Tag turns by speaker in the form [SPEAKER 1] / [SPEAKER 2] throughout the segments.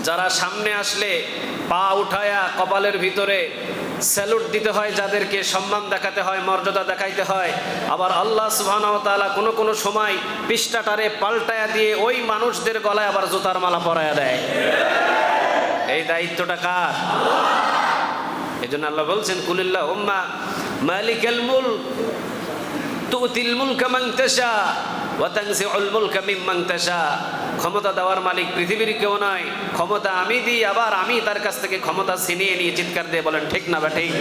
[SPEAKER 1] যারা সামনে আসলে পা উঠায়া কপালের ভিতরে স্যালুট দিতে হয়, যাদেরকে সম্মান দেখাতে হয়, মর্যাদা দেখাইতে হয়। আবার আল্লাহ সুবহানাহু ওয়া তাআলা কোনো কোনো সময় পৃষ্ঠাটারে পাল্টায়া দিয়ে ওই মানুষদের গলায় আবার জুতার মালা পরায়া দেয়। এই দায়িত্বটা কার? এই জন্য আল্লাহ বলছেন, কুলিল্লাহুম্মা মালিকাল মুলক তুতিল মুলকা মান তাশা ওয়া তানজিউল মুলকা মিম্মান তাশা। ক্ষমতা দেওয়ার মালিক পৃথিবীর কেউ নয়, ক্ষমতা আমি দিই, আবার আমি তার কাছ থেকে ক্ষমতা ছিনিয়ে নিয়ে। চিৎকার দিয়ে বলেন ঠিক না বা ঠিক?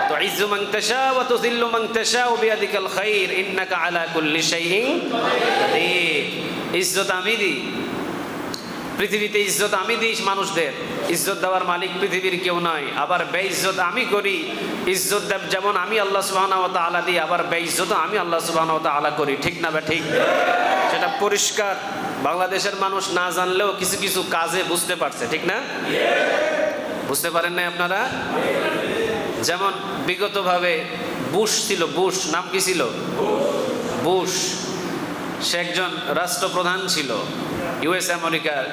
[SPEAKER 1] তুইজ্জু মান তাশা ওয়া তুযিল্লু মান তাশা বিয়াদিকাল খায়র ইন্নাকা আলা কুল্লি শাইইন কাদির। ইজ্জত আমি দিই, পৃথিবীতে ইজ্জত আমি দিই মানুষদের। ইজ্জত দেওয়ার মালিক পৃথিবীর কেউ নয়, আবার বেইজ্জত আমি করি। ইজ্জত যেমন আমি আল্লাহ সুবহানাহু ওয়া তাআলা দিই, আবার বেইজ্জত আমি আল্লাহ সুবহানাহু ওয়া তাআলা করি। ঠিক না বা ঠিক? সেটা পরিষ্কার বাংলাদেশের মানুষ না জানলেও কিছু কিছু কাজে বুঝতে পারছে। ঠিক না? বুঝতে পারেন না আপনারা? যেমন বিগতভাবে বুশ ছিল, বুশ নাম কি ছিল? বুশ। সে একজন রাষ্ট্রপ্রধান ছিল ইউএস আমেরিকার।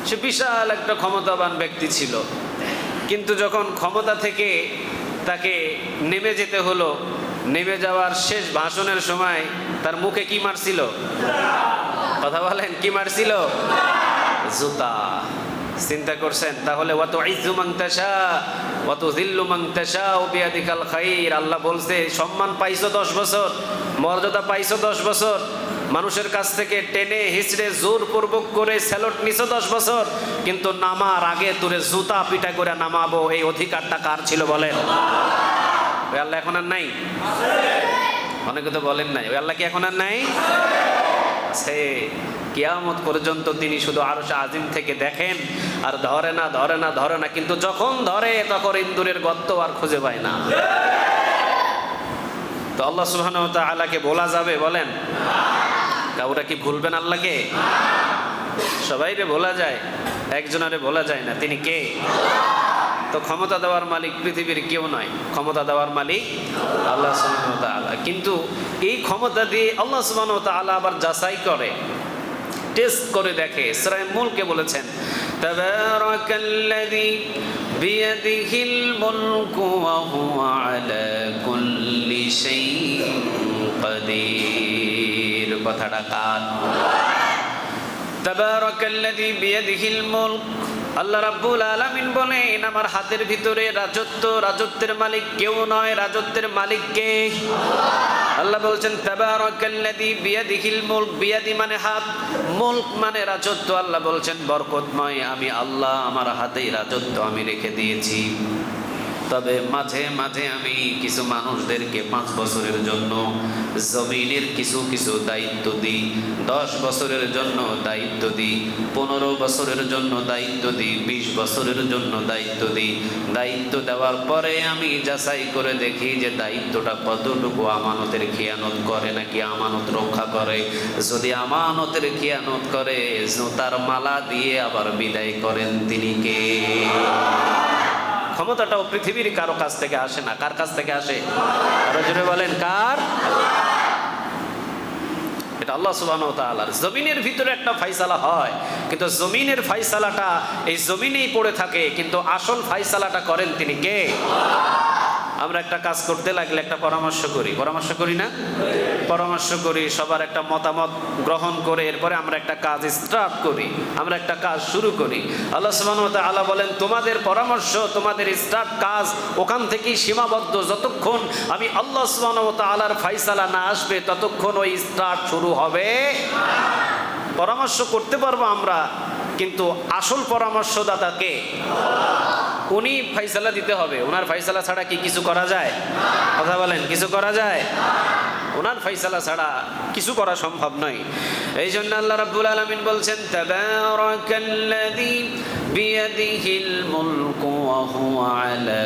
[SPEAKER 1] সে বিশাল একটা ক্ষমতাবান ব্যক্তি ছিল, কিন্তু যখন ক্ষমতা থেকে তাকে নেমে যেতে হলো, নেমে যাওয়ার শেষ ভাষণের সময় তার মুখে কি মারছিল? কথা বলেন, কি মারছিল? জুতা। চিন্তা করছেন? তাহলে ওয়া তুইজ্জু মান তাশা ওয়া তুযিল্লু মান তাশা বিয়াদিকাল খায়র। আল্লাহ বলছে সম্মান পাইছো 10 বছর, মর্যাদা পাইছো 10 বছর, মানুষের কাছ থেকে টেনে হিচড়ে জোরপূর্বক করে স্যালুট নিছো 10 বছর, কিন্তু নামার আগে তোরে জুতা পিটা করে নামাবো, এই অধিকারটা কার ছিল বলেন? ওই আল্লাহ এখন আর নাই? অনেকে তো বলেন নাই। ওই আল্লাহ কি এখন আর নাই? আছে। কিয়ামত পর্যন্ত তিনি শুধু আরশ আজিম থেকে দেখেন আর ধরে না, ধরে না, ধরে না, কিন্তু যখন ধরে তখন ইন্দুরের গর্ত আর খুঁজে পায় না। তো আল্লাহ সুবহানাহু ওয়া তাআলাকে বলা যাবে বলেন? কাউরা কি ভুলবেন আল্লাহকে? সবাইরে বলা যায়, একজনারে বলা যায় না। তিনি কে? তো ক্ষমতা দেওয়ার মালিক পৃথিবীর কেউ নয়, ক্ষমতা দেওয়ার মালিক আল্লাহ সুবহানাহু ওয়া তাআলা। কিন্তু এই ক্ষমতা দিয়ে আল্লাহ সুবহানাহু ওয়া তাআলা আবার যাচাই করে, টেস্ট করে দেখে। সূরা মুলকে বলেছেন, তাবারাকাল্লাযী বিয়াদিহিল মুলকু ওয়া হুয়া আলা কুল্লি শাইইন কাদির। কথাটা কার? তাবারাকাল্লাযী বিয়াদিহিল মুলক। আল্লাহ রাব্বুল আলামিন বলেন, আমার হাতের ভিতরে রাজত্ব, রাজত্বের মালিক কেউ নয়, রাজত্বের মালিক কে? আল্লাহ বলছেন তাবারাকাল্লাযী বিয়াদিহিল মুলক। বিয়াদি মানে হাত, মুলক মানে রাজত্ব। আল্লাহ বলছেন বরকতময় আমি আল্লাহ, আমার হাতেই রাজত্ব আমি রেখে দিয়েছি। তবে মাঝে মাঝে আমি কিছু মানুষদেরকে 5 বছরের জন্য জমিনের কিছু কিছু দায়িত্ব দিই, 10 বছরের জন্য দায়িত্ব দিই, 15 বছরের জন্য দায়িত্ব দিই, 20 বছরের জন্য দায়িত্ব দিই। দায়িত্ব দেওয়ার পরে আমি যাচাই করে দেখি যে দায়িত্বটা কতটুকু আমানতের খেয়ানত করে নাকি আমানত রক্ষা করে। যদি আমানতের খেয়ানত করে, জুতার মালা দিয়ে আবার বিদায় করেন তিনি কে? ক্ষমতাটাও পৃথিবীর কারো কাছ থেকে আসে না। কার কাছ থেকে আসে? আরো জোরে বলেন, কার? এটা আল্লাহ সুবহানাহু ওয়া তাআলার। জমিনের ভিতরে একটা ফয়সালা হয়, কিন্তু জমিনের ফয়সালাটা এই জমিনেই পড়ে থাকে, কিন্তু আসল ফয়সালাটা করেন তিনি কে? আমরা একটা কাজ করতে লাগলে একটা পরামর্শ করি, পরামর্শ করি না? পরামর্শ করি, সবার একটা মতামত গ্রহণ করে এরপরে আমরা একটা কাজ স্টার্ট করি, আমরা একটা কাজ শুরু করি। আল্লাহ সুবহানাহু ওয়া তাআলা বলেন, তোমাদের পরামর্শ, তোমাদের স্টার্ট কাজ ওখান থেকেই সীমাবদ্ধ। যতক্ষণ আমি আল্লাহ সুবহানাহু ওয়া তাআলার ফয়সালা না আসবে ততক্ষণ ওই স্টার্ট শুরু হবে। পরামর্শ করতে পারবো আমরা, কিন্তু আসল পরামর্শদাতা কে? উনি ফয়সালা দিতে হবে। ওনার ফয়সালা ছাড়া কি কিছু করা যায়? কথা বলেন, কিছু করা যায়? ওনার ফয়সালা ছাড়া কিছু করা সম্ভব নয়। এই জন্য আল্লাহ রাব্বুল আলামিন বলছেন, তাবারাকাল্লাযী বিয়াদিহিল মুলকু ওয়া হুয়া আলা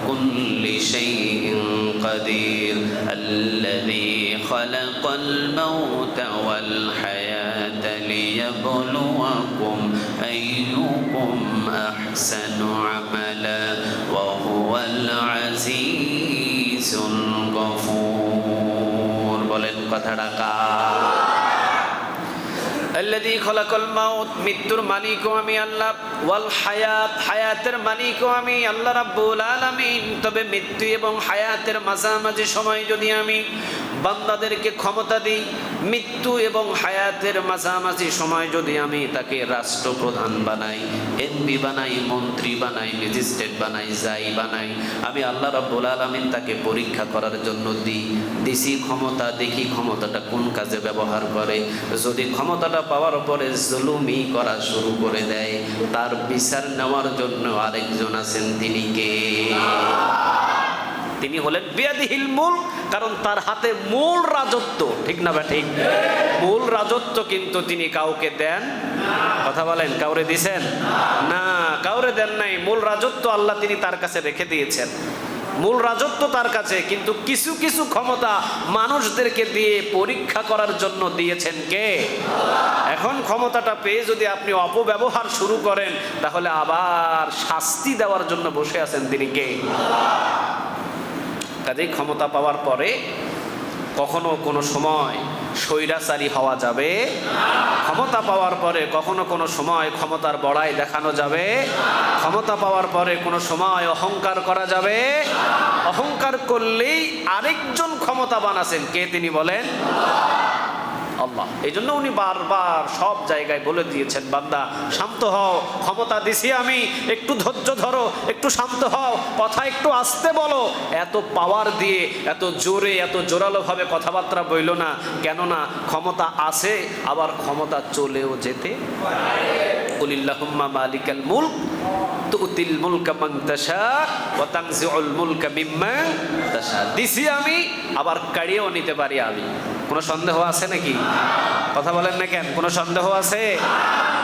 [SPEAKER 1] কুল্লি শাইইন কাদির আল্লাযী খালাকাল মাউতা ওয়াল হায়াতা লিয়াবলুয়াকুম আইয়ুকুম আহসানু আমালা ওয়া হুয়াল আজিজুল গফুর। বলেন কথাটা কার? আল্লাযী খালাকাল মাউত, মৃত্যুর মালিকও আমি আল্লাহ, ওয়াল হায়াত, হায়াতের মালিকও আমি আল্লাহ রাব্বুল আলামিন। তবে মৃত্যু এবং হায়াতের মাঝামাঝি সময় যদি আমি বান্দাদেরকে ক্ষমতা দিই, মৃত্যু এবং হায়াতের মাঝামাঝি সময় যদি আমি তাকে রাষ্ট্রপ্রধান বানাই, এমপি বানাই, মন্ত্রী বানাই, ম্যাজিস্ট্রেট বানাই, যাই বানাই, আমি আল্লাহ রাব্বুল আলামিন তাকে পরীক্ষা করার জন্য দিছি ক্ষমতা। দেখি ক্ষমতাটা কোন কাজে ব্যবহার করে। যদি ক্ষমতাটা পাওয়ার পরে জুলুমি করা শুরু করে দেয়, তার বিচার নেওয়ার জন্য আরেকজন আছেন, তিনি কে? তিনি হলেন বিয়াদিহিল মুলক, কারণ তার হাতে মূল রাজত্ব। ঠিক না ঠিক? মূল রাজত্ব কিন্তু তিনি কাউকে দেন। কথা বলেন, কাউরে দিছেন না? কাউরে দেন নাই। মূল রাজত্ব আল্লাহ তিনি তার কাছে রেখে দিয়েছেন। মূল রাজত্ব তার কাছে, কিন্তু কিছু কিছু ক্ষমতা মানুষদেরকে দিয়ে পরীক্ষা করার জন্য দিয়েছেন কে? এখন ক্ষমতাটা পেয়ে যদি আপনি অপব্যবহার শুরু করেন, তাহলে আবার শাস্তি দেওয়ার জন্য বসে আছেন তিনি কে? কাজেই ক্ষমতা পাওয়ার পরে কখনো কোনো সময় স্বৈরাচারী হওয়া যাবে। ক্ষমতা পাওয়ার পরে কখনো কোনো সময় ক্ষমতার বড়াই দেখানো যাবে। ক্ষমতা পাওয়ার পরে কোনো সময় অহংকার করা যাবে। অহংকার করলেই আরেকজন ক্ষমতাবান আছেন, কে? তিনি বলেন আল্লাহ। এই জন্য উনি বারবার সব জায়গায় বলে দিয়েছেন, বান্দা শান্ত হও, ক্ষমতা দিছি আমি, একটু ধৈর্য ধরো, একটু শান্ত হও, কথা একটু আস্তে বলো। এত পাওয়ার দিয়ে, এত জোরে, এত জোরালোভাবে কথাবার্তা বইল না। কেননা ক্ষমতা আছে, আবার ক্ষমতা চলেও যেতে কুলিল্লাহুম্মা মালিকাল মুলক তুতিল মুলকা মান তাশা ওয়া তানজিউল মুলকা মিম্মান তাশা। দিছি আমি, আবার কাড়িয়েও নিতে পারি আমি। কোনো সন্দেহ আছে নাকি? কথা বলেন না কেন? কোনো সন্দেহ আছে?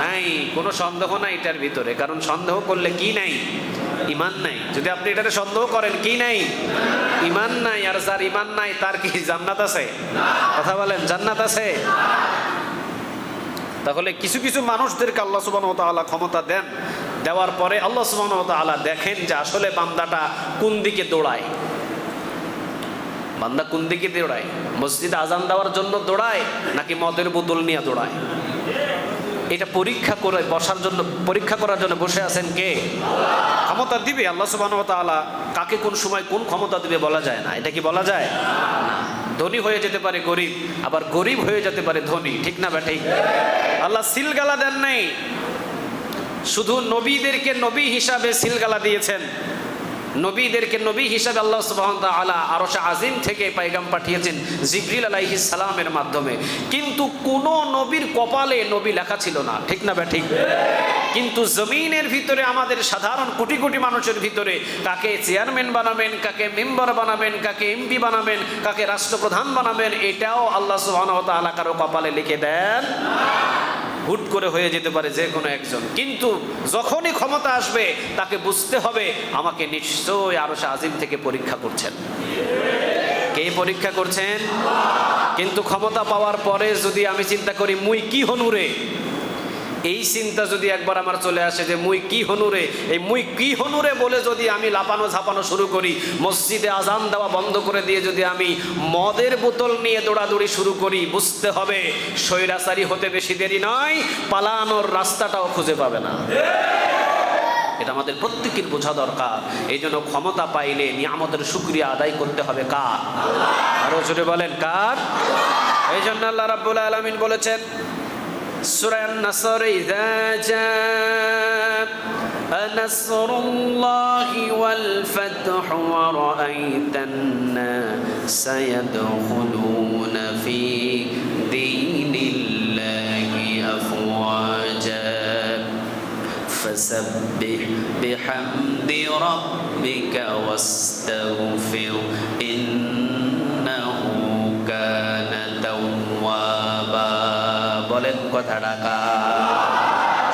[SPEAKER 1] নাই, কোনো সন্দেহ নাই এটার ভিতরে। কারণ সন্দেহ করলে কি নাই? ঈমান নাই। যদি আপনি এটাতে সন্দেহ করেন, কি নাই? ঈমান নাই। আর যার ঈমান নাই তার কি জান্নাত আছে? কথা বলেন, জান্নাত আছে? তাহলে কিছু কিছু মানুষদেরকে আল্লাহ সুবহানাহু ওয়া তাআলা ক্ষমতা দেন। দেওয়ার পরে আল্লাহ সুবহানাহু ওয়া তাআলা দেখেন যে আসলে বান্দাটা কোন দিকে দৌড়ায়। বান্দা কোন দিকে দৌড়ায়? মসজিদে আজান দেওয়ার জন্য দৌড়ায়, নাকি মদের বোতল নিয়ে দৌড়ায়? এটা পরীক্ষা করে বসার জন্য, পরীক্ষা করার জন্য বসে আছেন কে? ক্ষমতা দিবে আল্লাহ সুবহানাহু ওয়া তাআলা। কাকে কোন সময় কোন ক্ষমতা দিবে বলা যায় না। এটা কি বলা যায়? না। ধনী হয়ে যেতে পারে গরিব, আবার গরিব হয়ে যেতে পারে ধনী। ঠিক না ঠিক? আল্লাহ সিলগালা দেন নাই, শুধু নবীদেরকে নবী হিসাবে সিলগালা দিয়েছেন। নবীদেরকে নবী হিসাবে আল্লাহ সুবহানাহু ওয়া তাআলা আরশে আজিম থেকে পয়গাম পাঠিয়েছেন জিবরিল আলাইহিস সালামের মাধ্যমে। কিন্তু কোন নবীর কপালে নবী লেখা ছিল না। ঠিক না ঠিক? কিন্তু জমিনের ভিতরে আমাদের সাধারণ কোটি কোটি মানুষের ভিতরে কাকে চেয়ারম্যান বানাবেন, কাকে মেম্বার বানাবেন, কাকে এমপি বানাবেন, কাকে রাষ্ট্রপ্রধান বানাবেন, এটাও আল্লাহ সুবহানাহু ওয়া তাআলা কারো কপালে লিখে দেন। হুট করে হয়ে যেতে পারে যে কোনো একজন, কিন্তু যখনই ক্ষমতা আসবে তাকে বুঝতে হবে আমাকে নিশ্চয়ই আরশে আজিম থেকে পরীক্ষা করছেন। কে পরীক্ষা করছেন? কিন্তু ক্ষমতা পাওয়ার পরে যদি আমি চিন্তা করি মুই কি হনুরে, এই চিন্তা যদি একবার আমার চলে আসে যে মুই কি হনুরে, এই মুই কি হনুরে বলে যদি আমি লাপানো ঝাপানো শুরু করি, মসজিদে আজান দেওয়া বন্ধ করে দিয়ে যদি আমি মদের বোতল নিয়ে দৌড়াদৌড়ি শুরু করি, বুঝতে হবে স্বৈরাচারী হতে বেশি দেরি নয়, পালানোর রাস্তাটাও খুঁজে পাবে না। এটা আমাদের প্রত্যেকের বোঝা দরকার। এই জন্য ক্ষমতা পাইলে নিয়ামতের শুকরিয়া আদায় করতে হবে কার? আরো জোরে বলেন কার? এই জন্য আল্লাহ রাব্বুল আলামিন বলেছেন সূরা আন-নাসর, ইযা জাআ নাসরুল্লাহি ওয়াল ফাতহু ওয়া রাআইতান নাসা ইয়াদখুলুনা ফি দীনিল্লাহি আফওয়াজা ফাসাব্বিহ বিহামদি রাব্বিকা ওয়াস্তাগফির ইন্নাহু কানা তাওয়াবা। বলেন কথা ঢাকা,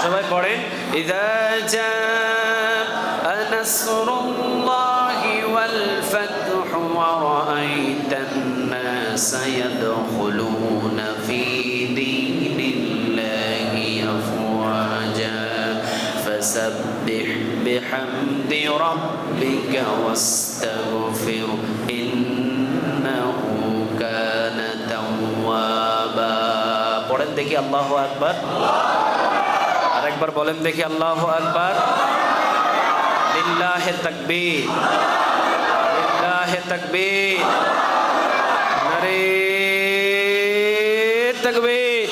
[SPEAKER 1] সবাই পড়েন। ইযা জাআ নাসরুল্লাহি ওয়াল ফাতহু ওয়া রাআইতান নাসা ইয়াদখুলুনা ফি দীনিল্লাহি আফওয়াজা ফাসাব্বিহ বিহামদি রাব্বিকা ওয়াস্তাগফির ইন্নাহু কানা তাওয়াবা। পড়েন দেখি আল্লাহু আকবার। আরেকবার বলেন দেখি আল্লাহু আকবার। লিল্লাহি তাকবীর, লিল্লাহি তাকবীর, নারে তাকবীর।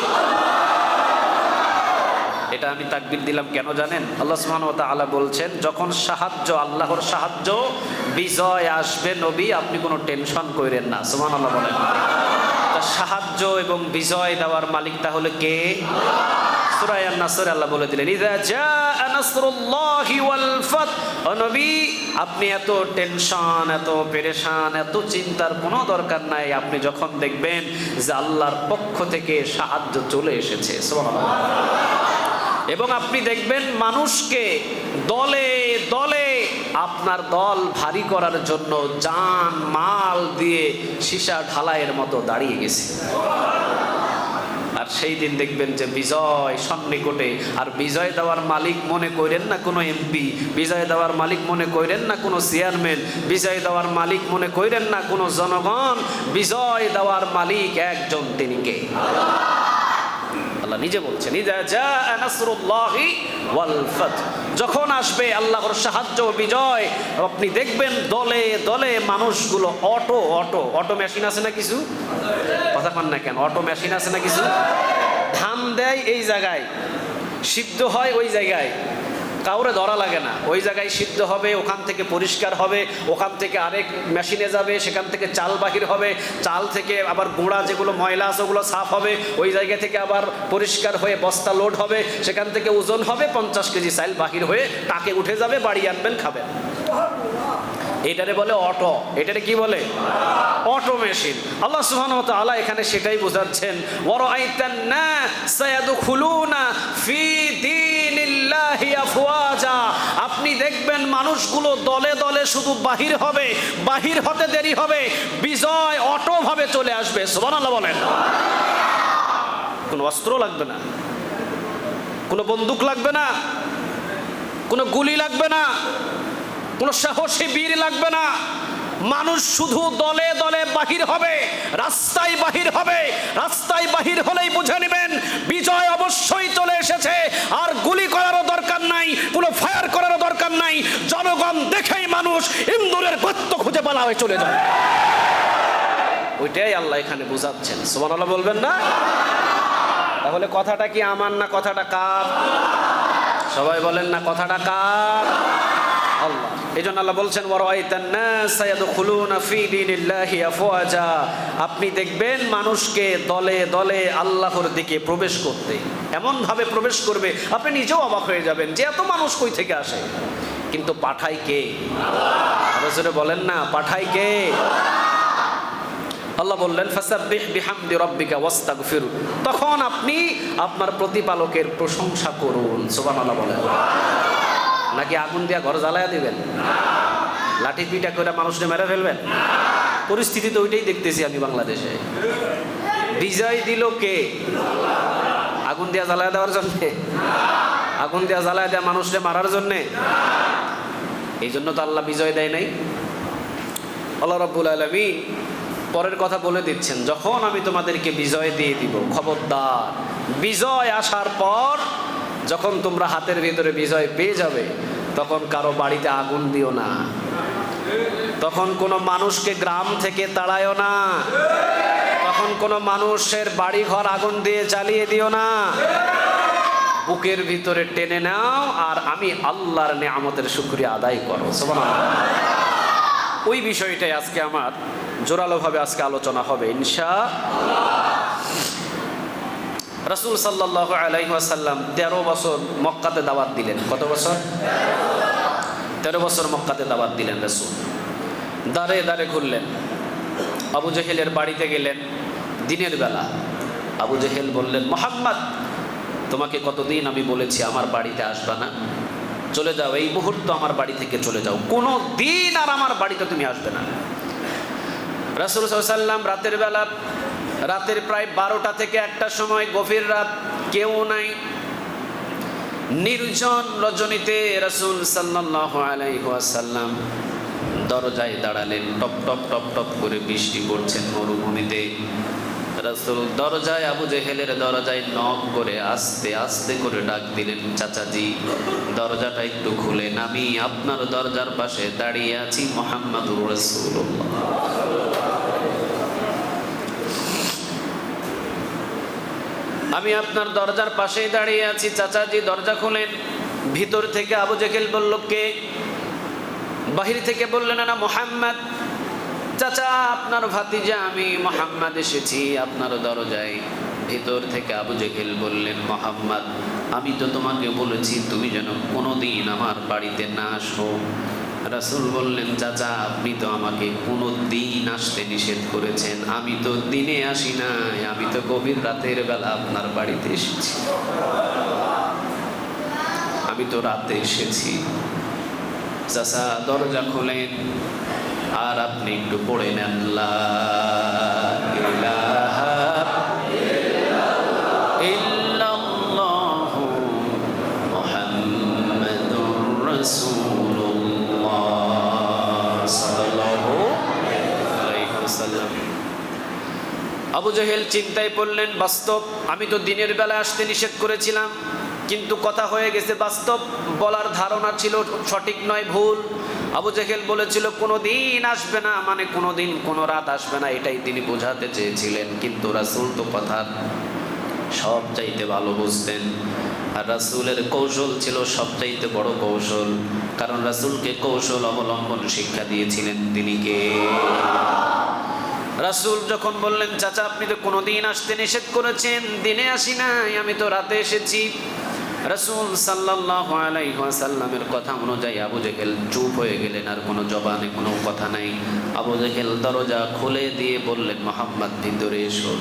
[SPEAKER 1] এটা আমি তাকবীর দিলাম কেন জানেন? আল্লাহ সুবহানাহু ওয়া তাআলা বলছেন, যখন সাহায্য, আল্লাহর সাহায্য, বিজয় আসবে নবী, আপনি কোনো টেনশন কইরেন না। সুবহানাল্লাহ বলেন। তা সাহায্য এবং বিজয় দেওয়ার মালিক তাহলে কে? সূরা আন-নাসরে আল্লাহ বলে দিলেন, ইযা জাআ নাসরুল্লাহি ওয়াল ফাত। ও নবী, আপনি এত টেনশন, এত পেরেশান, এত চিন্তার কোনো দরকার নাই। আপনি যখন দেখবেন যে আল্লাহর পক্ষ থেকে সাহায্য চলে এসেছে, সুবহানাল্লাহ, এবং আপনি দেখবেন মানুষকে দলে দলে আপনার দল ভারী করার জন্য জান মাল দিয়ে সীসা ঢালাইয়ের মতো দাঁড়িয়ে গেছে। আর সেই দিন দেখবেন যে বিজয় সন্নিকটে। আর বিজয় দেওয়ার মালিক মনে করেন না কোনো এমপি, বিজয় দেওয়ার মালিক মনে করেন না কোনো চেয়ারম্যান, বিজয় দেওয়ার মালিক মনে করেন না কোনো জনগণ। বিজয় দেওয়ার মালিক একজন, তিনি কে? আল্লাহ নিজে বলছেন, ইযা জাআ নাসরুল্লাহি ওয়াল ফাত। যখন আসবে আল্লাহর সাহায্য, বিজয়, আপনি দেখবেন দলে দলে মানুষগুলো অটো মেশিন আছে না কিছু, কথা কন না কেন? অটো মেশিন আছে না কিছু, ধান দেয় এই জায়গায়, সিদ্ধ হয় ওই জায়গায়, কাউরে ধরা লাগে না, ওই জায়গায় সিদ্ধ হবে, ওখান থেকে পরিষ্কার হবে, ওখান থেকে আরেক মেশিনে যাবে, সেখান থেকে চাল বাহির হবে, চাল থেকে আবার গুঁড়া যেগুলো ময়লা আছে ওগুলো সাফ হবে, ওই জায়গা থেকে আবার পরিষ্কার হয়ে বস্তা লোড হবে, সেখান থেকে ওজন হবে 50 কেজি চাল বাহির হয়ে টাকে উঠে যাবে, বাড়ি আনবেন, খাবেন। এটারে বলে অটো। এটারে কি বলে? Auto machine. আল্লাহ সুবহানাহু ওয়া তাআলা এখানে সেটাই বোঝাচ্ছেন, ওয়ারাআইতান নাস ইয়াদখুলুনা ফি দীনিল্লাহি আফওয়াজা। আপনি দেখবেন মানুষগুলো দলে দলে শুধু বাহির হবে, বাহির হতে দেরি হবে, বিজয় অটো ভাবে চলে আসবে। সুবহানাল্লাহ বলেন। কোনো অস্ত্র লাগবে না, কোনো বন্দুক লাগবে না, কোনো গুলি লাগবে না, কোনো সাহসী বীর লাগবে না। মানুষ শুধু দলে দলে বাহির হবে, রাস্তায় বাহির হবে। রাস্তায় বাহির হলেই বুঝে নেবেন বিজয় অবশ্যই চলে এসেছে। আর গুলি করারও দরকার নাই, কোনো ফায়ার করারও দরকার নাই। জনগণ দেখেই মানুষ ইন্দুরের গর্ত খুঁজে পালা হয়ে চলে যায়। ওইটাই আল্লাহ এখানে বুঝাচ্ছেন। সুবহানাল্লাহ বলবেন না? তাহলে কথাটা কি আমার না কথাটা কার? সবাই বলেন না কথাটা কার? আল্লাহ। এই জন্য আল্লাহ বলছেন, ওয়ারাআইতান নাস ইয়াদখুলুনা ফি দীনিল্লাহি আফওয়াজা। আপনি দেখবেন মানুষকে দলে দলে আল্লাহর দিকে প্রবেশ করতে, এমন ভাবে প্রবেশ করবে আপনি নিজেও অবাক হয়ে যাবেন যে এত মানুষ কই থেকে আসে। কিন্তু পাঠায় কে? আরো জোরে বলেন না, পাঠায় কে? আল্লাহ বললেন, ফাসাব্বিহ বিহামদি রাব্বিকা ওয়াস্তাগফির। তখন আপনি আপনার প্রতিপালকের প্রশংসা করুন। সুবহানাল্লাহ বলেন। নাকি আগুন দিয়া ঘর জ্বালায়া দিবেন? লাঠি পিটা করে মানুষকে মেরে ফেলবেন? পরিস্থিতি তো ওইটাই দেখতেছি আমি বাংলাদেশে। বিজয় দিল কে? আগুন দিয়া জ্বালায়া দেওয়ার জন্যে? আগুন দিয়া জ্বালায়া দেওয়া মানুষকে মারার জন্যে? এই জন্য তো আল্লাহ বিজয় দেয় নাই। আল্লাহ রাব্বুল আলামিন পরের কথা বলে দিচ্ছেন, যখন আমি তোমাদেরকে বিজয় দিয়ে দিব, খবরদার বিজয় আসার পর যখন তোমরা হাতের ভিতরে বিজয় পেয়ে যাবে, তখন কারো বাড়িতে আগুন দিও না, তখন কোনো মানুষকে গ্রাম থেকে তাড়ায়ও না, তখন কোনো মানুষের বাড়ি ঘর আগুন দিয়ে জ্বালিয়ে দিও না। বুকের ভিতরে টেনে নাও আর আমি আল্লাহর নিয়ামতের শুকরিয়া আদায় করো। সুবহানাল্লাহ। ওই বিষয়টাই আজকে আমার জোরালোভাবে আজকে আলোচনা হবে ইনশাআল্লাহ। রাসূল সাল্লাল্লাহু আলাইহি ওয়াসাল্লাম 13 বছর মক্কাতে দাওয়াত দিলেন। কত বছর? 13 বছর মক্কাতে দাওয়াত দিলেন রাসূল। দাঁড়ে দাঁড়ে ঘুরলেন। আবু জেহেলের বাড়িতে গেলেন দিনের বেলা। আবু জেহেল বললেন, মুহাম্মদ, তোমাকে কতদিন আমি বলেছি আমার বাড়িতে আসবা না, চলে যাও, এই মুহূর্ত আমার বাড়ি থেকে চলে যাও, কোনো দিন আর আমার বাড়িতে তুমি আসবে না। রাসূল সাল্লাল্লাহু আলাইহি ওয়াসাল্লাম রাতের বেলা, রাতের প্রায় 12টা থেকে 1টার সময়, গভীর রাত, কেউ নাই, নির্জন রজনীতে রাসূল সাল্লাল্লাহু আলাইহি ওয়াসাল্লাম দরজায় দাঁড়ালেন। টপ টপ টপ টপ করে বৃষ্টি পড়ছেন মরুভূমিতে। রাসূল দরজায়, আবু জেহেলের দরজায় নক করে আস্তে আস্তে করে ডাক দিলেন, চাচাজি দরজাটা একটু খুলেন, আমি আপনার দরজার পাশে দাঁড়িয়ে আছি মুহাম্মাদুর রাসূলুল্লাহ। আমি আপনার দরজার পাশেই দাঁড়িয়ে আছি, চাচাজি দরজা খুলেন। ভিতর থেকে আবু জেহেল বলল, কে? বাহির থেকে বললেন, না মুহাম্মদ। চাচা আপনার ভাতিজা আমি মুহাম্মদ এসেছি আপনার দরজায়। ভিতর থেকে আবু জেহেল বললেন, মুহাম্মদ আমি তো তোমাকে বলেছি তুমি যেন কোনোদিন আমার বাড়িতে না আসো। রাসূল বললেন, চাচা আপনি তো আমাকে কোনো দিন আসতে নিষেধ করেছেন, আমি তো দিনে আসি নাই, আমি তো গভীর রাতের বেলা আপনার বাড়িতে এসেছি, আমি তো রাতে এসেছি। চাচা দরজা খোলেন আর আপনি একটু পড়ে নেন, লা ইলাহা ইল্লাল্লাহু মুহাম্মাদুর রাসূলুল্লাহ সাল্লাল্লাহু আলাইহি ওয়াসাল্লাম। আবু জেহেল চিন্তায় পড়লেন, বাস্তব আমি তো দিনের বেলা আসতে নিষেধ করেছিলাম, কিন্তু কথা হয়ে গেছে বাস্তব। বলার ধারণা ছিল সঠিক নয়, ভুল। আবু জেহেল বলেছিল কোনো দিন আসবে না, মানে কোনো দিন কোনো রাত আসবে না, এটাই তিনি বোঝাতে চেয়েছিলেন। কিন্তু রাসূল তো কথা সব চাইতে ভালো বুঝতেন, আর রাসূলের কৌশল ছিল সবচাইতে বড় কৌশল, কারণ রাসূলকে কৌশল অবলম্বন শিক্ষা দিয়েছিলেন তিনি কে? রাসূল যখন বললেন, চাচা আপনি তো কোনোদিন আসতে নিষেধ করেছেন, দিনে আসি নাই, আমি তো রাতে এসেছি। রাসূল সাল্লাল্লাহু আলাইহি ওয়াসাল্লামের কথা অনুযায়ী আবু জেহেল চুপ হয়ে গেলেন, আর কোনো জবানে কোনো কথা নাই। আবু জেহেল দরজা খুলে দিয়ে বললেন, মুহাম্মদ ভিতরে এসো।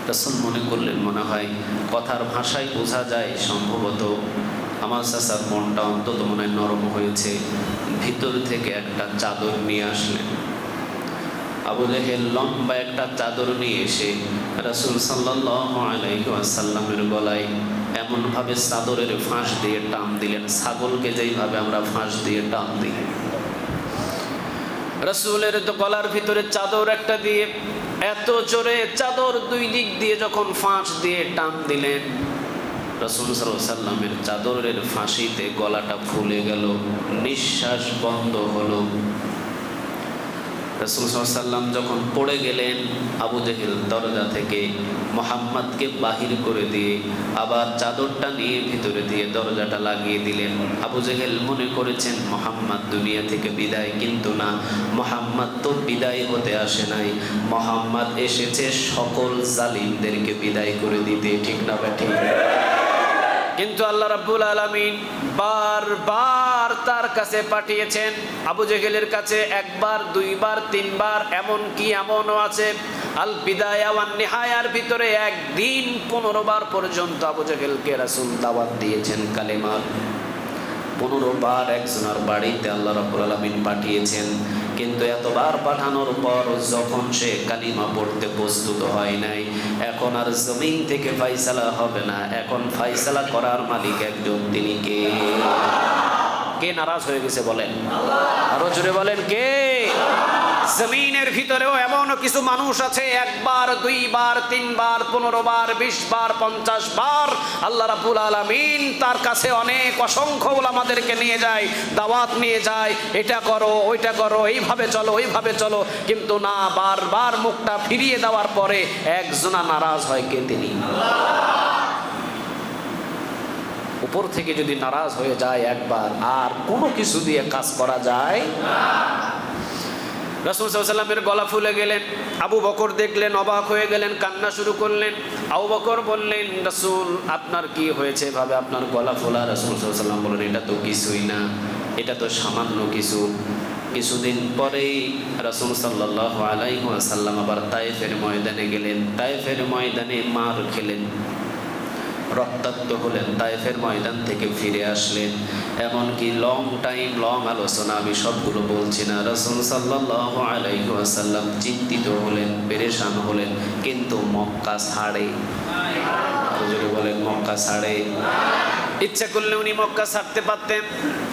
[SPEAKER 1] রাসূল মনে করলেন, মনে হয় কথার ভাষায় বোঝা যায় সম্ভবত আমার চাচার মনটা অন্তত মনে হয় নরম হয়েছে। ভিতর থেকে একটা চাদর নিয়ে আসলেন। আবু জেহেল লম্বা একটা চাদর নিয়ে এসে রাসূল সাল্লাল্লাহু আলাইহি ওয়াসাল্লামের গলায় এমনভাবে চাদরের ফাঁস দিয়ে টান দিলেন, ছাগলকে যেইভাবে আমরা ফাঁস দিয়ে টান দিই। রাসূলের তো গলার ভিতরে চাদর একটা দিয়ে এত জোরে চাদর দুই দিক দিয়ে যখন ফাঁস দিয়ে টান দিলেন, রাসূল সাল্লাল্লাহু আলাইহি ওয়াসাল্লামের চাদরের ফাঁসিতে গলাটা ফুলে গেল, নিঃশ্বাস বন্ধ হলো। রাসূল সাল্লাল্লাহু আলাইহি ওয়াসাল্লাম যখন পড়ে গেলেন, আবু জেহেল দরজা থেকে মুহাম্মদকে বাহির করে দিয়ে আবার চাদরটা নিয়ে ভিতরে দিয়ে দরজাটা লাগিয়ে দিলেন। আবু জেহেল মনে করেছেন মুহাম্মদ দুনিয়া থেকে বিদায়, কিন্তু না, মুহাম্মদ তো বিদায় হতে আসে নাই, মুহাম্মদ এসেছে সকল জালিমদেরকে বিদায় করে দিতে, ঠিক না ঠিক? কিন্তু আল্লাহ রাব্বুল আলামিন বারবার তার কাছে পাঠিয়েছেন, আবু জেহেলের কাছে একবার, দুইবার, তিনবার, এমন কি এমনও আছে আল বিদায়া ওয়ান নিহায়ার ভিতরে একদিন 15 বার পর্যন্ত আবু জেহেলকে রাসূল দাওয়াত দিয়েছেন কালেমার। 15 বার একজনের বাড়িতে আল্লাহ রাব্বুল আলামিন পাঠিয়েছেন, কিন্তু এতবার পাঠানোর পর যখন সে কালিমা পড়তে প্রস্তুত হয় নাই, এখন আর জমিন থেকে ফয়সালা হবে না, এখন ফয়সালা করার মালিক একজন, তিনি কে? কে নারাজ হয়ে গেছে বলেন? আরো জোরে বলেন, কে? জমিনের ভিতরেও এমন কিছু মানুষ আছে একবার, দুইবার, তিনবার, 15 বার, 20 বার, 50 বার আল্লাহ রাব্বুল আলামিন তার কাছে অনেক অসংখ্য ওলামাদেরকে নিয়ে যায়, দাওয়াত নিয়ে যায়, এটা করো, ওইটা করো, এইভাবে চলো, ওইভাবে চলো, কিন্তু না, বারবার মুখটা ফিরিয়ে দেওয়ার পরে একজনা নারাজ হয়, কে? তিনি। উপর থেকে যদি নারাজ হয়ে যায় একবার, আর কোনো কিছু দিয়ে কাজ করা যায় না। রাসূল সাল্লাল্লাহু আলাইহি ওয়াসাল্লামের গলা ফুলে গেলেন। আবু বকর দেখলেন, অবাক হয়ে গেলেন, কান্না শুরু করলেন। আবু বকর বললেন, রাসূল আপনার কি হয়েছে ভাবে আপনার গলা ফোলা? রাসূল সাল্লাল্লাহু আলাইহি ওয়াসাল্লাম বললেন, এটা তো কিছুই না, এটা তো সামান্য কিছু। কিছুদিন পরেই রাসূল সাল্লাল্লাহু আলাইহি ওয়াসাল্লাম আবার তায়েফের ময়দানে গেলেন। তায়েফের ময়দানে মার খেলেন, রক্তাক্ত হলেন, তায়েফের ময়দান থেকে ফিরে আসলেন। এমনকি লং আলোচনা, আমি সবগুলো বলছি না। রাসূল সাল্লাল্লাহু আলাইহি ওয়াসাল্লাম চিন্তিত হলেন, পেরেশান হলেন, কিন্তু মক্কা ছাড়ে, বলেন মক্কা ছাড়ে। ইচ্ছা করলে উনি মক্কা ছাড়তে পারতেন।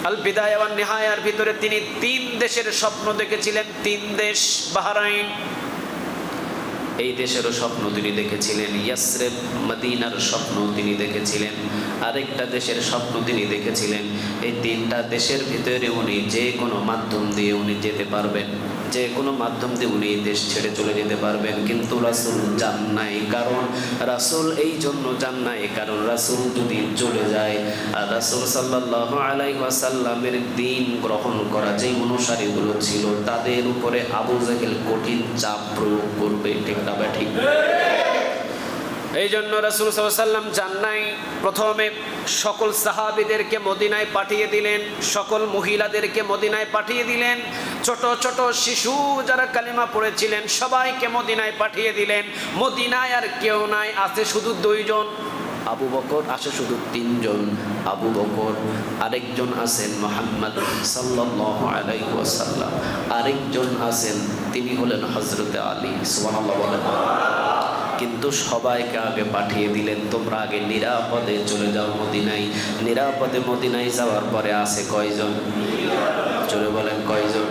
[SPEAKER 1] আল বিদায়া ওয়ান নিহায়ার ভিতরে তিনি 3 দেশের স্বপ্ন দেখেছিলেন, 3 দেশ। বাহরাইন, এই দেশেরও স্বপ্ন তিনি দেখেছিলেন, ইয়াসরিব মদিনার স্বপ্ন তিনি দেখেছিলেন, আরেকটা দেশের স্বপ্ন তিনি দেখেছিলেন। এই তিনটা দেশের ভিতরে উনি যে কোনো মাধ্যম দিয়ে উনি যেতে পারবেন, যে কোনো মাধ্যম দিয়ে উনি দেশ ছেড়ে চলে যেতে পারবেন, কিন্তু রাসূল যান নাই। কারণ রাসূল এই জন্য যান নাই, কারণ রাসূল যদি চলে যায় আর রাসূল সাল্লাল্লাহু আলাইহি ওয়াসাল্লামের দ্বীন গ্রহণ করা যেই অনুসারীগুলো ছিল তাদের উপরে আবু জাহেল কঠিন চাপ প্রয়োগ করবে, ঠিক না ঠিক? এই জন্য রাসূল সাল্লাল্লাহু আলাইহি ওয়াসাল্লাম যান নাই। প্রথমে সকল সাহাবীদেরকে মদিনায় পাঠিয়ে দিলেন, সকল মহিলাদেরকে মদিনায় পাঠিয়ে দিলেন, ছোট ছোট শিশু যারা কালিমা পড়েছিলেন সবাইকে মদিনায় পাঠিয়ে দিলেন। মদিনায় আর কেউ নাই, আছে শুধু দুইজন, আবু বকর, আসে শুধু তিনজন, আবু বকর, আরেকজন আছেন মুহাম্মদ সাল্লাল্লাহু আলাইহি ওয়াসাল্লাম, আরেকজন আছেন তিনি হলেন হযরত আলী, সুবহানাল্লাহ বলেন। কিন্তু সবাইকে আগে পাঠিয়ে দিলেন, তোমরা আগে নিরাপদে চলে যাও মদিনায়। নিরাপদে মদিনায় যাওয়ার পরে আছে কয়জন? চলে বলেন কয়জন?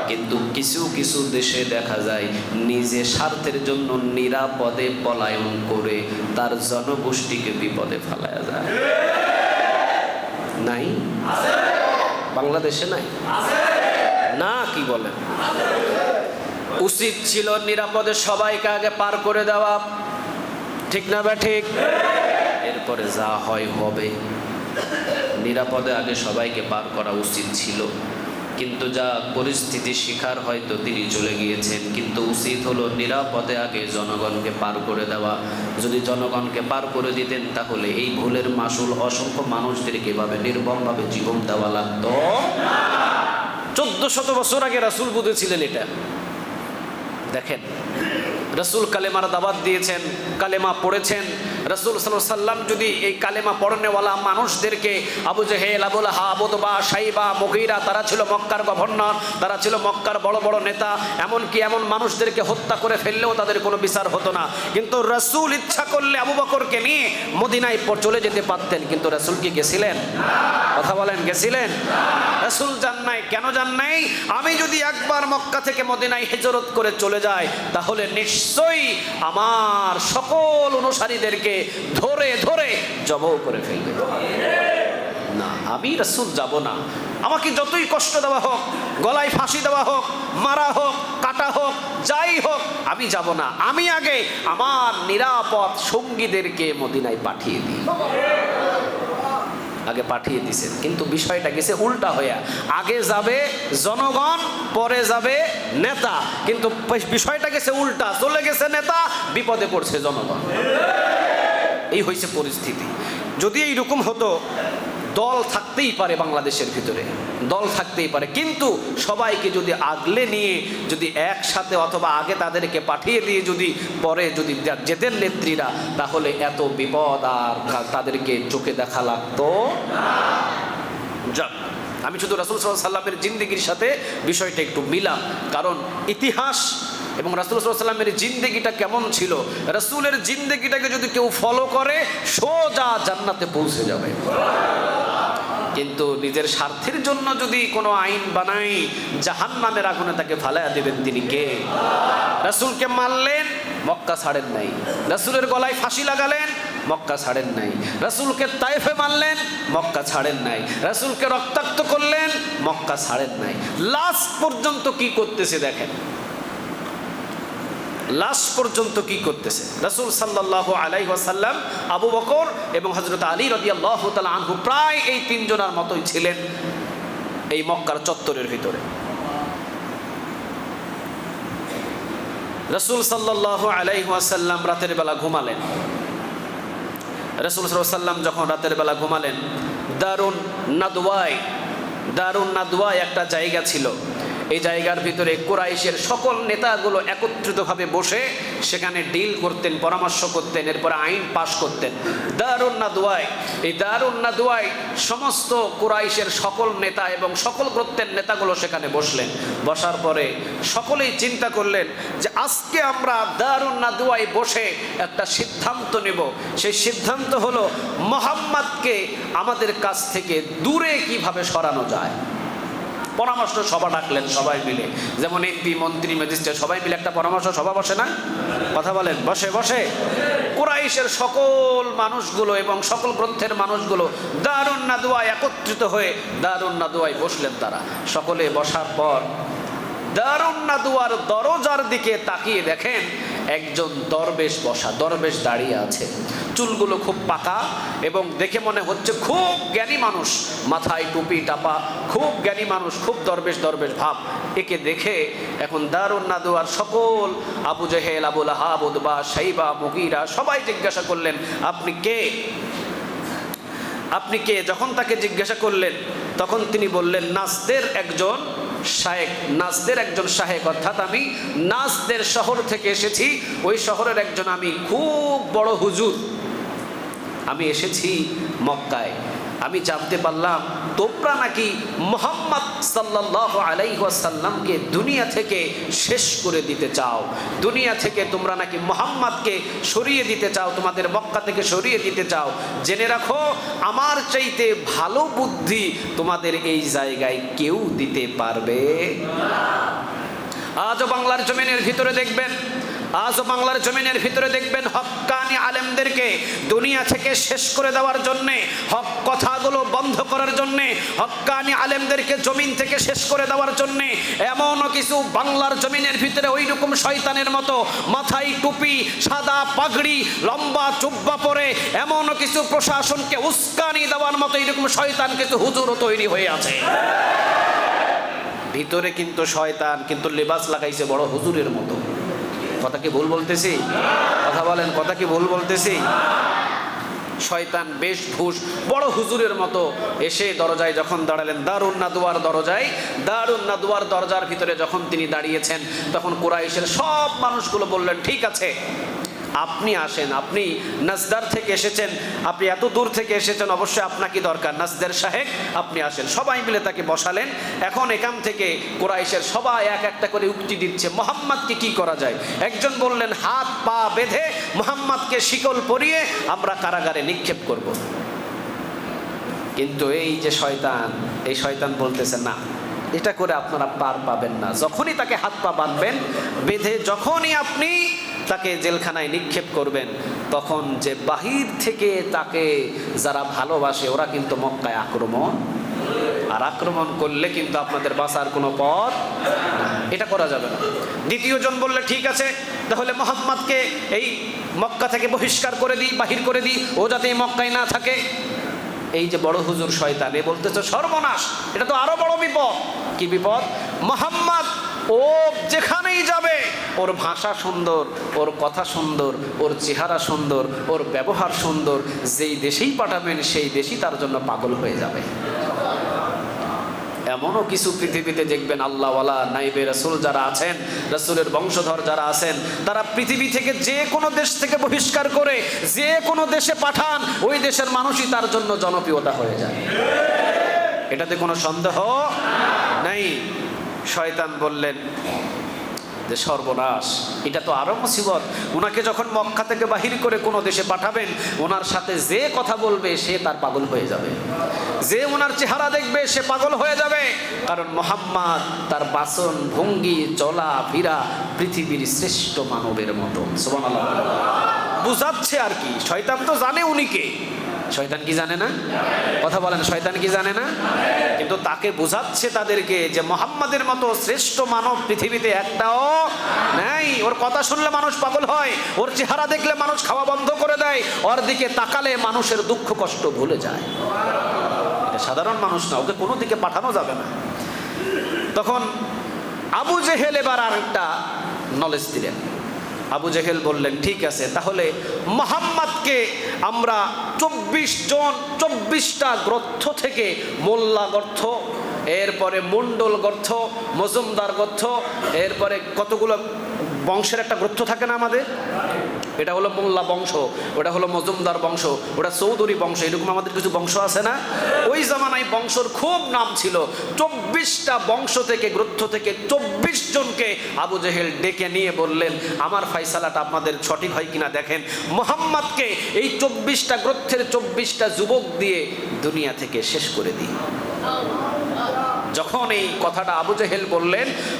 [SPEAKER 1] কিন্তু কিছু কিছু দেশে দেখা যায় নিজে স্বার্থের জন্য নিরাপদে পলায়ন করে তার জনগোষ্ঠীকে বিপদে ফেলায়া যায়। নাই? বাংলাদেশে নাই না? কি বলেন? উচিত ছিল নিরাপদে সবাইকে আগে পার করে দেওয়া, ঠিক না বা ঠিক? এরপরে যা হয় হবে। নিরাপদে আগে সবাইকে পার করা উচিত ছিল, কিন্তু যা পরিস্থিতি শিকার হয়তো তিনি চলে গিয়েছেন। কিন্তু উচিত হলো নিরাপদে আগে জনগণকে পার করে দেওয়া। যদি জনগণকে পার করে দিতেন তাহলে এই ভুলের মাসুল অসংখ্য মানুষদেরকে এভাবে নির্মমভাবে জীবন দেওয়া লাগতো। 1400 বছর আগে রাসূল বুঝেছিলেন এটা। দেখেন, রাসূল কালেমার দাওয়াত দিয়েছেন, কালেমা পড়েছেন। রাসূল সাল্লাল্লাহু আলাইহি ওয়াসাল্লাম যদি এই কালেমা পড়নেওয়ালা মানুষদেরকে, আবু জেহেল, আবু লাহাব, উতবা, শাইবা, মুগীরা, তারা ছিল মক্কার গভর্নর, তারা ছিল মক্কার বড় বড় নেতা, এমনকি এমন মানুষদেরকে হত্যা করে ফেললেও তাদের কোনো বিচার হতো না। কিন্তু রাসূল ইচ্ছা করলে আবু বকরকে নিয়ে মদিনায় চলে যেতে পারতেন, কিন্তু রাসূল কি গেছিলেন? কথা বলেন, গেছিলেন? রাসূল যান নাই। কেন যান নাই? আমি যদি একবার মক্কা থেকে মদিনায় হিজরত করে চলে যাই তাহলে নিশ্চয়ই আমার সকল অনুসারীদেরকে ধরে ধরে জবাই করে ফেলবে। না, আমি রাসূল যাব না। আমাকে যতই কষ্ট দেওয়া হোক, গলায় ফাঁসি দেওয়া হোক, মারা হোক, কাটা হোক, যাই হোক, আমি যাব না। আমি আগে আমার নিরাপদ সঙ্গীদেরকে মদিনায় পাঠিয়ে দিই। আগে পাঠিয়ে দিয়েছেন, কিন্তু বিষয়টা গেছে উল্টা হয়ে। আগে যাবে জনগণ, পরে যাবে নেতা, কিন্তু বিষয়টা গেছে উল্টা। চলে গেছে নেতা, বিপদে পড়ছে জনগণ। এই হয়েছে পরিস্থিতি। যদি এইরকম হতো, দল থাকতেই পারে বাংলাদেশের ভিতরে, দল থাকতেই পারে, কিন্তু সবাইকে যদি আগলে নিয়ে যদি একসাথে অথবা আগে তাদেরকে পাঠিয়ে দিয়ে যদি পরে যদি যেতেন নেত্রীরা, তাহলে এত বিপদ আর তাদেরকে চোখে দেখা লাগতো না। আমি শুধু রাসূল সাল্লাল্লাহু আলাইহি ওয়াসাল্লামের জিন্দেগির সাথে বিষয়টা একটু মিলাম, কারণ ইতিহাস এবং রাসূল সাল্লাল্লাহু আলাইহি ওয়াসাল্লামের জিন্দেগিটা কেমন ছিল, রাসূলের জিন্দেগিটাকে যদি কেউ ফলো করে সোজা জান্নাতে পৌঁছে যাবে। কিন্তু নিজের স্বার্থের জন্য যদি কোনো আইন বানাই, জাহান্নামের আগুনে তাকে ফালাইয়া দেবেন তিনি কে? রাসূলকে মারলেন, মক্কা ছাড়েন নাই। রাসূলের গলায় ফাঁসি লাগালেন, মক্কা ছাড়েন নাই। রাসূলকে তায়েফে মারলেন, মক্কা ছাড়েন নাই। রাসূলকে রক্তাক্ত করলেন, মক্কা ছাড়েন নাই। লাস্ট পর্যন্ত কি করতেছে দেখেন, লাস্ট পর্যন্ত কি করতেছে। রাসূল সাল্লাল্লাহু আলাইহি ওয়াসাল্লাম, আবু বকর এবং হযরত আলী রাদিয়াল্লাহু তাআলা আনহু প্রায় এই তিনজনের মতোই ছিলেন এই মক্কার চত্বরের ভিতরে। রাসূল সাল্লাল্লাহু আলাইহি ওয়াসাল্লাম রাতের বেলা ঘুমালেন। রাসূল সাল্লাল্লাহু আলাইহি ওয়াসাল্লাম যখন রাতের বেলা ঘুমালেন, দারুন নাদওয়ায় একটা জায়গা ছিল। এই জায়গার ভিতরে কুরাইশের সকল নেতাগুলো একত্রিতভাবে বসে সেখানে ডিল করতেন, পরামর্শ করতেন, এরপরে আইন পাশ করতেন। দারুন নাদওয়ায়, এই দারুন নাদওয়ায় সমস্ত কুরাইশের সকল নেতা এবং সকল গোত্রের নেতাগুলো সেখানে বসলেন। বসার পরে সকলেই চিন্তা করলেন যে আজকে আমরা দারুন নাদওয়ায় বসে একটা সিদ্ধান্ত নেব। সেই সিদ্ধান্ত হলো মুহাম্মদকে আমাদের কাছ থেকে দূরে কিভাবে সরানো যায়। পরামর্শ সভা ডাকলেন সবাই মিলে, যেমন এমপি মন্ত্রী ম্যাজিস্ট্রেট সবাই মিলে একটা পরামর্শ সভা বসে না? কথা বলেন, বসে বসে কুরাইশের সকল মানুষগুলো এবং সকল গ্রন্থের মানুষগুলো দারুন নাদওয়ায় একত্রিত হয়ে দারুন নাদওয়ায় বসলেন। তারা সকলে বসার পর দারুন নাদওয়ার দরজার দিকে তাকিয়ে দেখেন একজন দরবেশ বসা, দরবেশ দাঁড়িয়ে আছে, চুলগুলো খুব পাকা এবং দেখে মনে হচ্ছে খুব জ্ঞানী মানুষ, মাথায় টুপি টাপা, খুব জ্ঞানী মানুষ, খুব দরবেশ দরবেশ ভাব। একে দেখে এখন দারুন নাদওয়ার সকল আবু জেহেল, আবু লাহাব, উতবা, শাইবা, মুগীরা সবাই জিজ্ঞাসা করলেন, আপনি কে? আপনি কে? যখন তাকে জিজ্ঞাসা করলেন তখন তিনি বললেন, নাজদের একজন শায়েখ, নাজদের একজন শায়েখ, অর্থাৎ আমি নাজদের শহর থেকে এসেছি, ওই শহরের একজন আমি খুব বড় হুজুর, আমি এসেছি মক্কায়। আমি জানতে পারলাম তোমরা নাকি মুহাম্মদ সাল্লাল্লাহু আলাইহি ওয়াসাল্লামকে দুনিয়া থেকে শেষ করে দিতে চাও, দুনিয়া থেকে তোমরা নাকি মুহাম্মদকে সরিয়ে দিতে চাও, তোমাদের মক্কা থেকে সরিয়ে দিতে চাও। জেনে রাখো আমার চাইতে ভালো বুদ্ধি তোমাদের এই জায়গায় কেউ দিতে পারবে না। আজও বাংলার জমিনের ভিতরে দেখবেন, আজও বাংলার জমিনের ভিতরে দেখবেন হক্কানি আলেমদেরকে দুনিয়া থেকে শেষ করে দেওয়ার জন্যে, হক কথাগুলো বন্ধ করার জন্যে, হক্কানি আলেমদেরকে জমিন থেকে শেষ করে দেওয়ার জন্যে এমনও কিছু বাংলার জমিনের ভিতরে ওই রকম শয়তানের মতো মাথায় টুপি, সাদা পাগড়ি, লম্বা চুব্বা পরে এমনও কিছু প্রশাসনকে উস্কানি দেওয়ার মতো এইরকম শয়তান কিছু হুজুরও তৈরি হয়ে আছে। ভিতরে কিন্তু শয়তান, কিন্তু লেবাস লাগাইছে বড় হুজুরের মতো। কথা কি ভুল বলতেছি? কথা বলেন, কথা কি ভুল বলতেছি? শয়তান বেশভূষ বড় হুজুরের মতো এসে দরজায় যখন দাঁড়ালেন, দারুন নাদওয়ার দরজায়, দারুন নাদওয়ার দরজার ভিতরে যখন তিনি দাঁড়িয়েছেন তখন কুরাইশের সব মানুষগুলো বললেন, ঠিক আছে আপনি আসেন, আপনি নাজদার থেকে এসেছেন, আপনি এত দূর থেকে এসেছেন, অবশ্যই আপনাকে দরকার, নাজদের শাহেক আপনি আসেন। সবাই মিলে তাকে বসালেন। এখন এখান থেকে কুরাইশের সবাই এক একটা করে উক্তি দিচ্ছে, মুহাম্মদকে কি করা যায়? একজন বললেন, হাত পা বেঁধে মুহাম্মদকে শিকল পরিয়ে আমরা কারাগারে নিক্ষেপ করব। কিন্তু এই যে শয়তান, এই শয়তান বলতেছে, না এটা করে আপনারা পার পাবেন না। যখনই তাকে হাত পা বাঁধবেন, বেঁধে যখনই আপনি তাকে জেলখানায় নিক্ষেপ করবেন, তখন যে বাহির থেকে তাকে যারা ভালোবাসে ওরা কিন্তু মক্কায় আক্রমণ, আর আক্রমণ করলে কিন্তু আপনাদের বাঁচার কোনো পথ, এটা করা যাবে না। দ্বিতীয় জন বললে, ঠিক আছে তাহলে মুহাম্মদকে এই মক্কা থেকে বহিষ্কার করে দিই, বাহির করে দিই, ও যাতে এই মক্কায় না থাকে। এই যে বড় হুজুর শয়তান, এ বলতেছে সর্বনাশ, এটা তো আরো বড় বিপদ। কি বিপদ? মুহাম্মদ ও যেখানেই যাবে ওর ভাষা সুন্দর, ওর কথা সুন্দর, ওর চেহারা সুন্দর, ওর ব্যবহার সুন্দর, যেই দেশেই পাঠাবেন সেই দেশই তার জন্য পাগল হয়ে যাবে। এমনও কিছু পৃথিবীতে দেখবেন আল্লাহওয়ালা নাইবে রাসূল যারা আছেন, রাসূলের বংশধর যারা আছেন, তারা পৃথিবী থেকে যে কোনো দেশ থেকে বহিষ্কার করে যে কোনো দেশে পাঠান, ওই দেশের মানুষই তার জন্য জনপ্রিয়তা হয়ে যায়। এটাতে কোনো সন্দেহ নাই। শয়তান বললেন যে সর্বনাশ, এটা তো আরো মুসিবত। ওনাকে যখন মক্কা থেকে বাহির করে কোনো দেশে পাঠাবেন, ওনার সাথে যে কথা বলবে সে তার পাগল হয়ে যাবে, যে ওনার চেহারা দেখবে সে পাগল হয়ে যাবে। কারণ মুহাম্মদ তার বাসন ভঙ্গি চলা ফিরা পৃথিবীর শ্রেষ্ঠ মানবের মতো। সুবহানাল্লাহ। বুঝাচ্ছে আর কি, শয়তান তো জানে উনি কে। শয়তান কি জানে না? কথা বলেন, শয়তান কি জানে না? কিন্তু তাকে বোঝাচ্ছে তাদেরকে যে মুহাম্মাদের মতো শ্রেষ্ঠ মানব পৃথিবীতে একটাও নাই। ওর কথা শুনলে মানুষ পাগল হয়, ওর চেহারা দেখলে মানুষ খাওয়া বন্ধ করে দেয়, ওর দিকে তাকালে মানুষের দুঃখ কষ্ট ভুলে যায়। এটা সাধারণ মানুষ না, ওকে কোনো দিকে পাঠানো যাবে না। তখন আবু জেহেল এবার আরেকটা নলেজ দিলেন। আবু জেহেল বললেন, ঠিক আছে তাহলে মুহাম্মদকে আমরা 24টা গ্রন্থ থেকে, মোল্লা গ্রন্থ, এরপরে মণ্ডল গ্রন্থ, মজুমদার গ্রন্থ, এরপরে কতগুলো বংশের একটা গ্রন্থ থাকে না আমাদের, এটা হলো মোল্লা বংশ, ওটা হলো মজুমদার বংশ, ওটা চৌধুরী বংশ, এরকম আমাদের কিছু বংশ আছে না? ওই জামানায় বংশর খুব নাম ছিল। 24টা বংশ থেকে, গ্রন্থ থেকে 24 জনকে আবু জেহেল ডেকে নিয়ে বললেন, আমার ফয়সালাটা আপনাদের সঠিক হয় কিনা দেখেন, মুহাম্মদকে এই 24টা গ্রন্থের 24টা যুবক দিয়ে দুনিয়া থেকে শেষ করে দিই। যখন এই কথাটা আবু জেহেল বললেন,